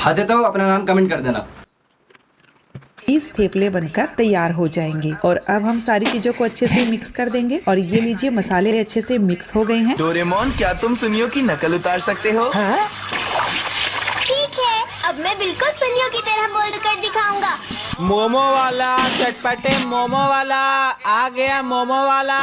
हंसे तो अपना नाम कमेंट कर देना। 30 थेपले बनकर तैयार हो जाएंगे। और अब हम सारी चीजों को अच्छे से मिक्स कर देंगे। और ये लीजिए मसाले अच्छे से मिक्स हो गए हैं। डोरेमोन, क्या तुम सुनियो की नकल उतार सकते हो? ठीक है, अब मैं बिल्कुल सुनियो की तरह बोल कर दिखाऊंगा। मोमो वाला, चटपटे मोमो वाला आ गया, मोमो वाला।